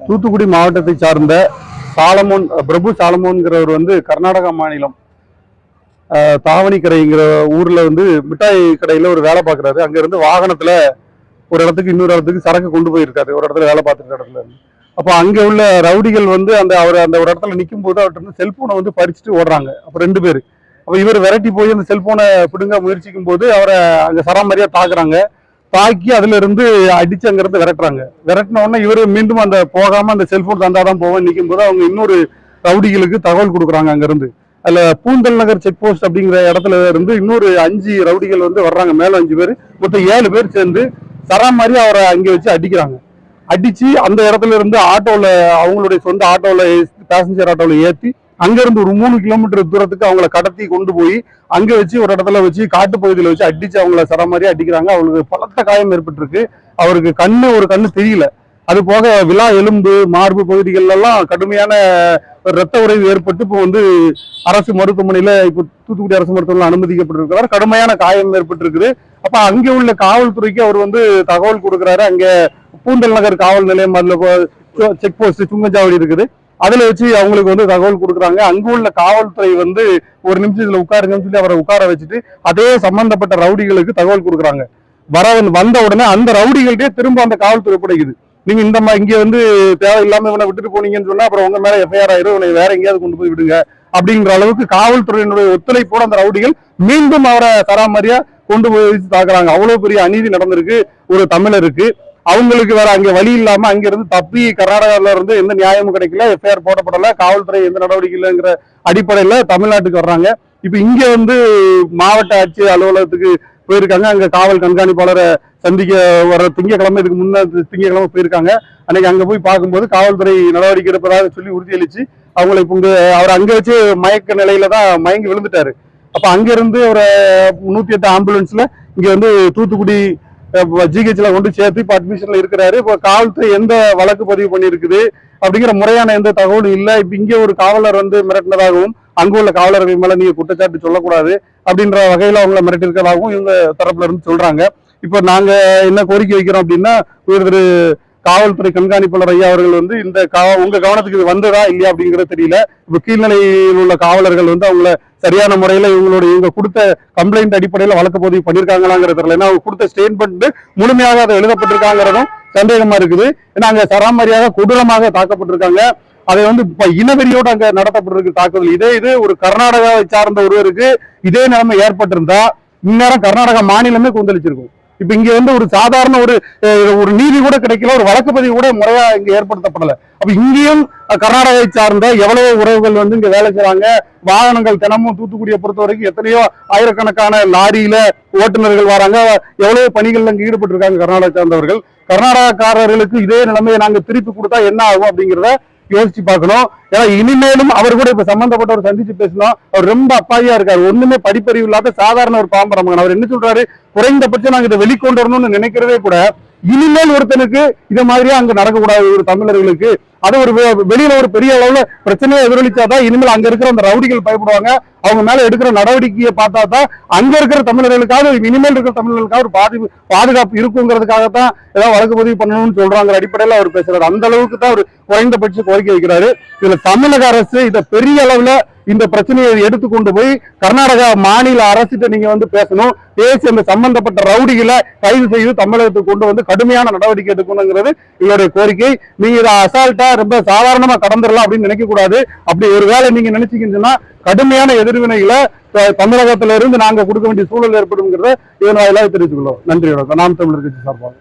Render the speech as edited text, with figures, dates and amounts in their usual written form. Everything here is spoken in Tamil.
தூத்துக்குடி மாவட்டத்தை சார்ந்த சாலமோன் பிரபு சாலமோன்கிறவர் வந்து கர்நாடகா மாநிலம் தாவணிக்கரைங்கிற ஊர்ல வந்து மிட்டாய் கடையில ஒரு வேலை பார்க்குறாரு. அங்க இருந்து வாகனத்துல ஒரு இடத்துக்கு இன்னொரு இடத்துக்கு சரக்கு கொண்டு போயிருக்காரு, ஒரு இடத்துல வேலை பார்த்துருக்க இடத்துல இருந்து. அப்போ அங்க உள்ள ரவுடிகள் வந்து அவர் அந்த ஒரு இடத்துல நிற்கும் போது அவர்கிட்ட இருந்து செல்போனை வந்து பறிச்சுட்டு ஓடுறாங்க. அப்போ 2 பேர். அப்போ இவர் விரட்டி போய் அந்த செல்போனை பிடுங்க முயற்சிக்கும் போது அவரை அங்க சராமரியா தாக்குறாங்க. தாக்கி அதுல இருந்து அடிச்சு அங்கிருந்து விரட்டுறாங்க. விரட்டின உடனே இவரு மீண்டும் அந்த போகாம அந்த செல்போன் தந்தாதான் போவேன் நிற்கும் போது அவங்க இன்னொரு ரவுடிகளுக்கு தகவல் கொடுக்குறாங்க. அங்க இருந்து அதுல பூந்தல் நகர் செக் போஸ்ட் அப்படிங்கிற இடத்துல இருந்து இன்னொரு 5 ரவுடிகள் வந்து வர்றாங்க. மேல 5 பேர், மொத்தம் 7 பேர் சேர்ந்து சராமாரி அவரை அங்கே வச்சு அடிக்கிறாங்க. அடிச்சு அந்த இடத்துல இருந்து ஆட்டோல, அவங்களுடைய சொந்த ஆட்டோல, பேசஞ்சர் ஆட்டோல ஏற்றி அங்க இருந்து ஒரு 3 கிலோமீட்டர் தூரத்துக்கு அவங்கள கடத்தி கொண்டு போய் அங்க வச்சு ஒரு இடத்துல வச்சு காட்டு பகுதியில வச்சு அடிச்சு அவங்கள சராமாரியா அடிக்கிறாங்க. அவங்களுக்கு பலத்த காயம் ஏற்பட்டிருக்கு. அவருக்கு ஒரு கண்ணு தெரியல. அது போக விலா எலும்பு, மார்பு பகுதிகள் எல்லாம் கடுமையான ரத்த உறைவு ஏற்பட்டு இப்போ வந்து அரசு மருத்துவமனையில இப்போ தூத்துக்குடி அரசு மருத்துவமனையில் அனுமதிக்கப்பட்டிருக்கிறார். கடுமையான காயம் ஏற்பட்டிருக்குது. அப்ப அங்கே உள்ள காவல்துறைக்கு அவர் வந்து தகவல் கொடுக்குறாரு. அங்க பூந்தல் நகர் காவல் நிலையம், அதுல செக் போஸ்ட் சுங்கச்சாவடி இருக்குது, அதுல வச்சு அவங்களுக்கு வந்து தகவல் கொடுக்குறாங்க. அங்கு உள்ள காவல்துறை வந்து ஒரு நிமிஷம் இதுல உட்காருங்கன்னு சொல்லி அவரை உட்கார வச்சுட்டு அதே சம்பந்தப்பட்ட ரவுடிகளுக்கு தகவல் கொடுக்குறாங்க. வந்த உடனே அந்த ரவுடிகள்டே திரும்ப அந்த காவல்துறை படைக்குது. நீங்க இங்க வந்து தேவையில்லாம இவனை விட்டுட்டு போனீங்கன்னு சொன்னா அப்புறம் உங்க மேல எஃப்ஐஆர் ஆயிரும், இவனை வேற எங்கேயாவது கொண்டு போய் விடுங்க அப்படிங்கிற அளவுக்கு காவல்துறையினுடைய ஒத்துழைப்போட அந்த ரவுடிகள் மீண்டும் அவரை சராமரியா கொண்டு போய் தாக்குறாங்க. அவ்வளவு பெரிய அநீதி நடந்திருக்கு ஒரு தமிழருக்கு. அவங்களுக்கு வேற அங்க வழி இல்லாம அங்க இருந்து தப்பி கர்நாடகாவில இருந்து எந்த நியாயமும் கிடைக்கல, எஃப்ஐஆர் போடப்படல, காவல்துறை எந்த நடவடிக்கை இல்லைங்கிற அடிப்படையில தமிழ்நாட்டுக்கு வர்றாங்க. இப்ப இங்க வந்து மாவட்ட ஆட்சியர் அலுவலகத்துக்கு போயிருக்காங்க. அங்க காவல் கண்காணிப்பாளரை சந்திக்க வர திங்கக்கிழமை, இதுக்கு முன்னாடி திங்கக்கிழமை போயிருக்காங்க. அன்னைக்கு அங்க போய் பார்க்கும்போது காவல்துறை நடவடிக்கை எடுப்பதாக சொல்லி உறுதியளிச்சு அவங்களை அவர் அங்க வச்சு மயக்க நிலையில தான் மயங்கி விழுந்துட்டாரு. அப்ப அங்க இருந்து ஒரு 108 ஆம்புலன்ஸ்ல இங்க வந்து தூத்துக்குடி ஜிஹெச்ல கொண்டு சேர்த்து இப்ப அட்மிஷன்ல இருக்கிறாரு. இப்ப காவல்துறை எந்த வழக்கு பதிவு பண்ணிருக்குது அப்படிங்கிற முறையான எந்த தகவலும் இல்லை. இப்ப இங்க ஒரு காவலர் வந்து மிரட்டினதாகவும் அங்கு உள்ள காவலர்கள் மேல நீங்க குற்றச்சாட்டு சொல்லக்கூடாது அப்படின்ற வகையில அவங்களை மிரட்டிருக்கிறதாகவும் இவங்க தரப்புல இருந்து சொல்றாங்க. இப்ப நாங்க என்ன கோரிக்கை வைக்கிறோம் அப்படின்னா, திரு காவல்துறை கண்காணிப்பாளர் ஐயா அவர்கள் வந்து இந்த உங்க கவனத்துக்கு இது வந்ததா இல்லையா அப்படிங்கிறது தெரியல. இப்ப கீழ்நிலையில் உள்ள காவலர்கள் வந்து அவங்கள சரியான முறையில இவங்க கொடுத்த கம்ப்ளைண்ட் அடிப்படையில வழக்கு பதிவு பண்ணிருக்காங்களாங்கிறது தெரியல. ஏன்னா அவங்க கொடுத்த ஸ்டேட்மெண்ட் முழுமையாக அதை எழுதப்பட்டிருக்காங்கிறதும் சந்தேகமா இருக்குது. ஏன்னா அங்க சராமரியாக கொடூரமாக தாக்கப்பட்டிருக்காங்க. அதை வந்து இப்ப இனவெறியோடு அங்க நடத்தப்பட்டிருக்கு தாக்குதல். இது ஒரு கர்நாடகாவை சார்ந்த ஒருவருக்கு இதே நிலைமை ஏற்பட்டிருந்தா இந்நேரம் கர்நாடகா மாநிலமே கொந்தளிச்சிருக்கும். இப்ப இங்க வந்து ஒரு சாதாரண ஒரு நீதி கூட கிடைக்கல, ஒரு வழக்கு பதிவு கூட முறையா இங்க ஏற்படுத்தப்படல. அப்ப இங்கேயும் கர்நாடகாவை சார்ந்த எவ்வளவோ உறவுகள் வந்து இங்க வேலை செய்றாங்க. வாகனங்கள் தினமும் தூத்துக்குடியை பொறுத்த வரைக்கும் எத்தனையோ ஆயிரக்கணக்கான லாரியில ஓட்டுநர்கள் வராங்க. எவ்வளவோ பணிகள்ல இங்க ஈடுபட்டு இருக்காங்க கர்நாடகா சார்ந்தவர்கள். கர்நாடகாக்காரர்களுக்கு இதே நிலைமையை நாங்க திருப்பி கொடுத்தா என்ன ஆகும் அப்படிங்கிறத யோசிச்சு பார்க்கணும். ஏன்னா இனிமேலும் அவர் கூட இப்ப சம்பந்தப்பட்டவர் சந்திச்சு பேசணும். அவர் ரொம்ப அப்பாவியா இருக்காரு. ஒண்ணுமே படிப்பறிவு இல்லாத சாதாரண ஒரு பாம்பரமகன். அவர் என்ன சொல்றாரு, குறைந்தபட்சம் நாங்க இதை வெளிக்கொண்டு வரணும்னு நினைக்கிறதே கூட இனிமேல் ஒருத்தனுக்கு இதை மாதிரியா அங்க நடக்கக்கூடாது ஒரு தமிழர்களுக்கு. அது ஒரு வெளியில ஒரு பெரிய அளவுல பிரச்சனையை எதிரொலிச்சாதான் இனிமேல் அங்க இருக்கிற அந்த ரவுடிகள் பயப்படுவாங்க. அவங்க மேல எடுக்கிற நடவடிக்கையை பார்த்தா தான் அங்க இருக்கிற தமிழர்களுக்காக, இனிமேல் இருக்கிற தமிழர்களுக்காக ஒரு பாதுகாப்பு இருக்குங்கிறதுக்காகத்தான் ஏதாவது வழக்கு பதிவு பண்ணணும்னு சொல்றாங்க அடிப்படையில அவர் பேசுறாரு. அந்த அளவுக்கு தான் அவர் குறைந்தபட்ச கோரிக்கை வைக்கிறாரு. இதுல தமிழக அரசு இதை பெரிய அளவுல இந்த பிரச்சனையை எடுத்துக்கொண்டு போய் கர்நாடகா மாநில அரசிட்ட நீங்க வந்து பேசணும். பேசி அந்த சம்பந்தப்பட்ட ரவுடிகளை கைது செய்து தமிழகத்துக்கு கொண்டு வந்து கடுமையான நடவடிக்கை எடுக்கணுங்கிறது எங்களுடைய கோரிக்கை. நீங்க இதை அசால்ட்டா ரொம்ப சாதாரணமா கடந்துடலாம் அப்படின்னு நினைக்க கூடாது. அப்படி ஒரு வேளை நீங்க நினைச்சீங்கன்னா கடுமையான எதிர்வினைகளை தமிழகத்திலிருந்து நாங்க கொடுக்க வேண்டிய சூழல் ஏற்படுங்கிறத இதன் வாயிலாக தெரிவித்துக் கொள்வோம். நன்றி. நாம் தமிழர் கட்சி சார்பாக